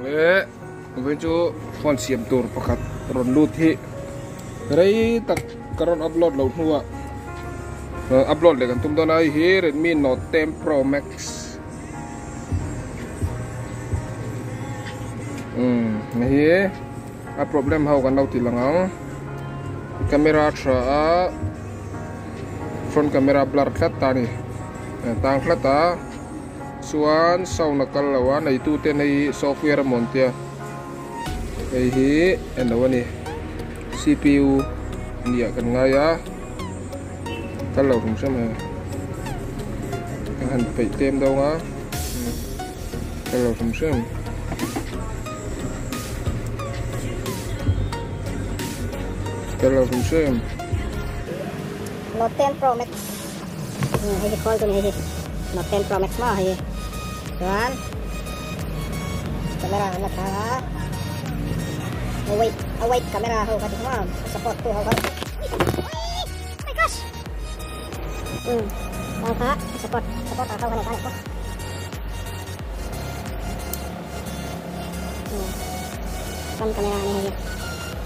le với chú phone xiêm tour pakat ron lut hi rei tak karon upload lo nuwa upload le kan tum don ai hi Redmi Note 10 Pro Max hi a problem hau kan lo tilangang camera tra front camera blur thlat ta ni tang thlat ta chuan sau nakal lawa nei tu te nei software montia ei hi eno ani CPU nia kan ngaya kan lo thum sam kan han pei tem đâu nga kan lo thum sam kan lo thum sam Note 10 Pro Max hay call tu ni Note 10 Pro Max mah hay kan kamera nak ha await kamera ho kat semua support tu ho kat my gosh apa support atau kan kan kan kamera ni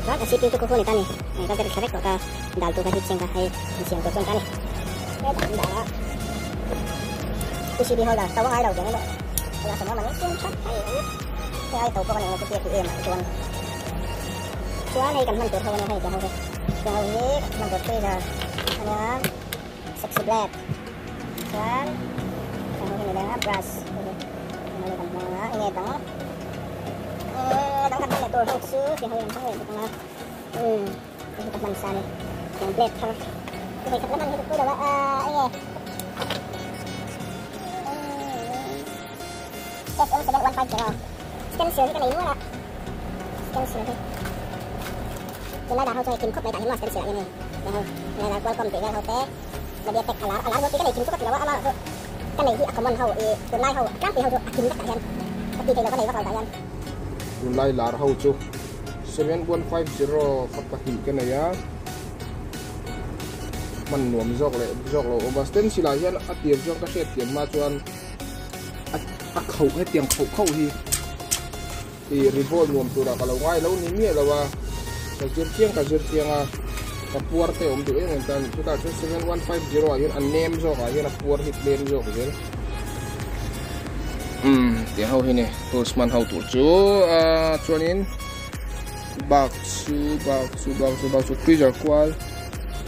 kan CPU tu ko ni tani ni kan terserek ko ka dal tu ka hit sing ka hai siang ko kan tani dah CPU ho dah tahu ai đâu vậy đó là semua mana pun chat hay tahu kau mana kita PM chuan này cần mình tự thôi này hay cái này mình tự chơi là hanya sexy black chuan cái này là brush này cần mana ini dong kan này tôi không xứ thì hơi không hề được mà cái tập mình xài cái black thôi cái tập mình thì tôi đâu ini scan sửa cái này nữa là scan sửa thôi cái này đã hao cho kim cốt này tại những scan sửa như này này là quan tâm tới hao té là dia tek ala ala cái này kim cốt là ala cái này thì common hao từ lai hao các thì hao kim tất cả nhân tapi cái này bắt đầu nhân từ lai là hao chu 7150 phát hi cái này á mình nuông jok lo overstand sila hian a tiam jok ka set tiam ma chuan a khâu hết tiếng khâu hi thì revolve nuông tu ra kalau ngai lo ni mi lawa ka jir tiang a ka puar te om tu e ngon tan tu ta 7150 hian an name jok a hian a puar hit len jok hian ti hau hi ne tools man hau tu chu chuanin box su freezer kwal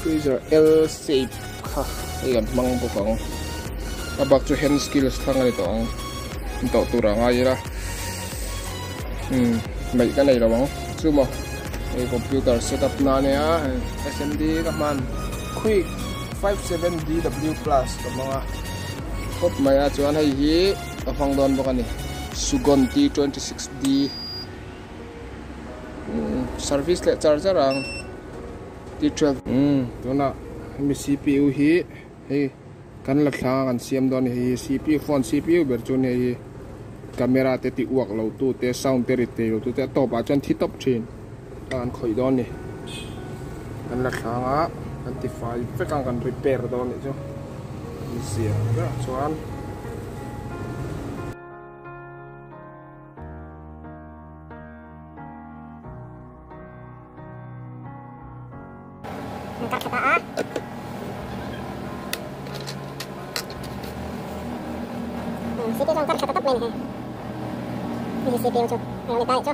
freezer L shape kha igan mang bokang abak chu hand skills thang ani tong to tura ngai ra mấy cái này là bóng chứ mà cái computer setup na này á SMD các bạn Quick 57DW Plus các bạn hộp máy á cho anh hay gì ở phòng đòn bọc này Sugon T26D service lại charger rằng T12 đó là mi CPU hi hey kan la thla kan siam don hi CPU phone CPU ber chu ne camera te ti uak lo tu te sound te ri te lo tu te top a chan thi top thin kan khoi don ni kan la thla nga kan ti file fe kan repair don ni chu ni sia ya chuan CPU trong các setup này này ini CPU cho yang kita cho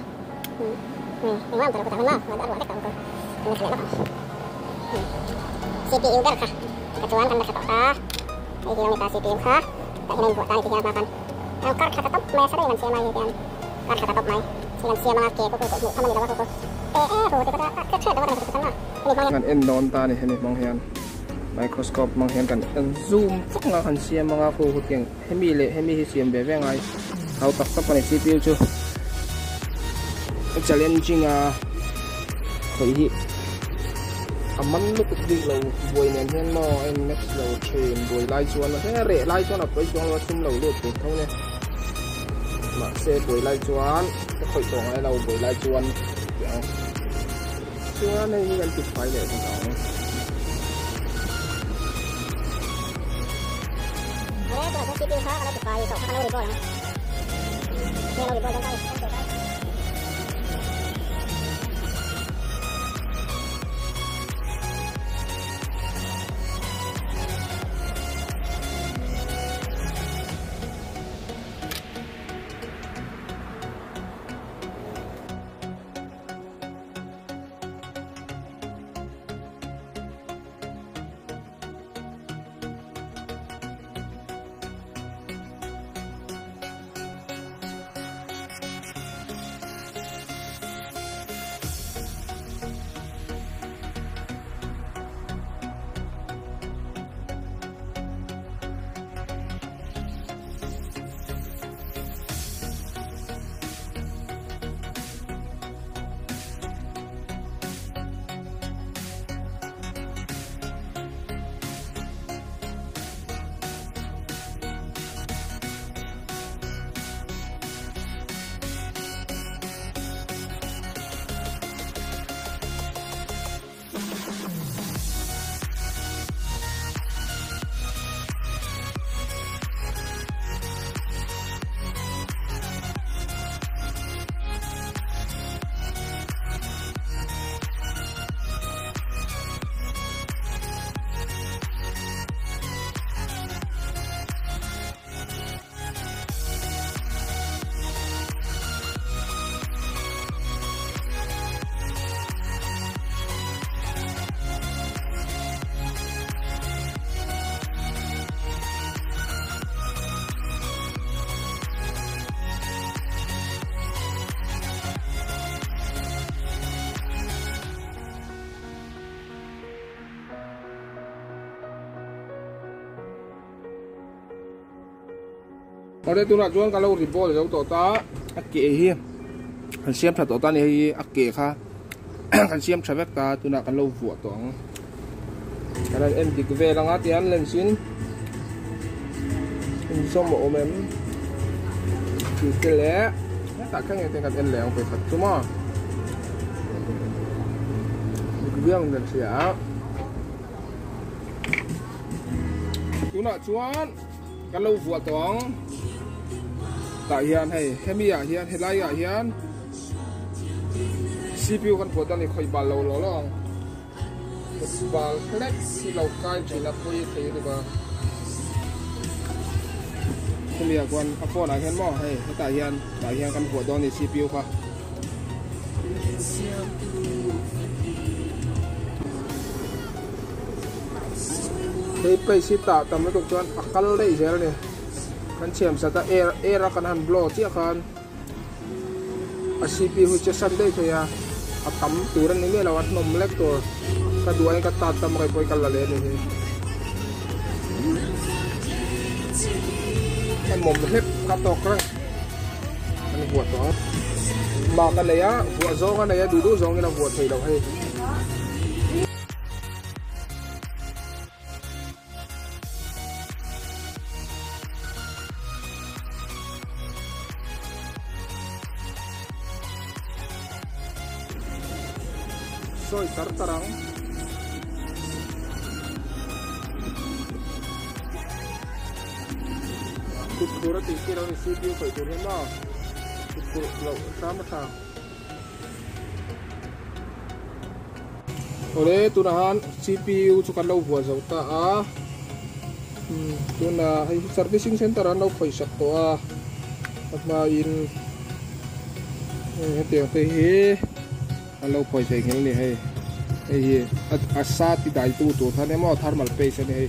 memang terlalu tahan lah ada ruang dekat ini kalian apa CPU ber kah kecuali kan setup kah ini yang kita CPU kah tak ini buat tadi kita makan yang kar setup mai sering kan siapa yang kar setup mai siapa siapa mengaku kok kamu ni dapat kok kita kecil dapat kita sana ini kan endon ta ni ini mong hian microscope mang hian kan zoom phok nga kan siam mga ko hutiang hemi hi siam be ve ngai hau tak tak ni CPU chu challenging khoi hi aman lu ku di lo boy nen hian mo en next lo train boy lai chuan he re lai chuan a poi chuan lo chum lo lu tu thau ne ma se boy lai chuan ka khoi tong ai lo boy lai chuan chuan nei kan ti fai le ta CPU khác nó chụp bài cậu khác nó đi coi này. Nghe nó đi coi trong tay. ở đây tôi là chuan cái lâu thì bò để tổ ta ác kệ hi hắn xem thật tổ ta này hi ác kệ kha hắn xem thật vét ta tôi là cái lâu vua toang cái này em thì cứ về là ngắt tiền lên xin em xong bộ em chỉ cái lẽ tất cả những cái em lẹo phải thật chứ mà cứ viếng lên xỉa tôi là chuan cái lâu vua toang tại hiện hay mi à hiện hay lại à hiện CPU kan photo ni khoi bal lo lo bal flex si lo kai chỉ là coi thấy được ba mi à quan phone này hiện mò hay tại hiện kan photo ni CPU kha đây bây si ta tầm nó tục chuan akal đấy giờ này kan chem sa ta era kan han blow chi kan a CPU che san dei thoya a tam turan ni me lawat nom lek to ka duai ka ta tam kai poi kal le ni kan mom hep ka to krang kan huat to ma kan le ya huat zo kan le ya du du zo ngi na huat thei lo hai soi tartarang kutkura tikir ang CPU ko ito rin na kutkura sama sa ore tunahan CPU sukan lau buat zauta tuna servicing center an lau paisak to at main hati lâu quay thấy cái này hay hay asat thì đại tu thằng em mà thermal paste này hay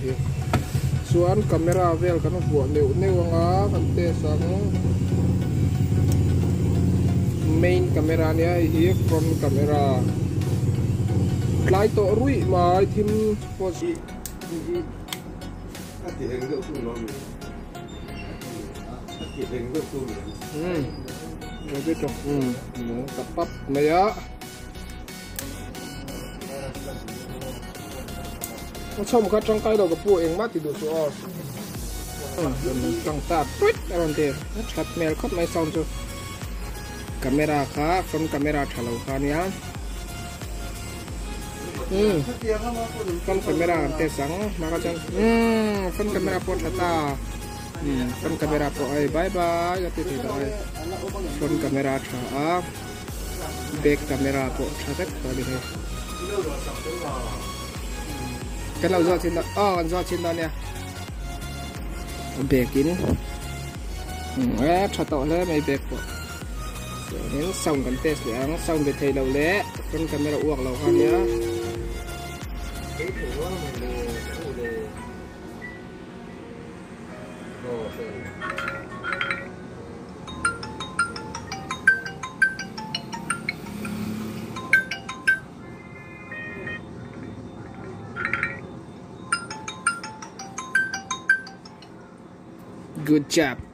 xuân camera vel cái nó buộc nếu ngã cái tê sáng main camera này hay front camera lại tổ rui mà thêm posi rồi biết rồi tập bắp này á nó xong cái trong cây đầu cái bụi em mắt thì được số trong ta tuyết ở đây chặt mèo khóc máy xong chưa camera khá front camera thả lâu khá nhá front camera tê sáng mà cái chân front camera port ta front camera port bye bye cái gì đó front camera thả back camera port thả tất cả đi hết cái nào do trên đó do trên đó nè bể kín cho tao lấy mày bể của đến xong cái test để xong để thầy đầu lẽ con camera uổng lâu hơn nhá good job.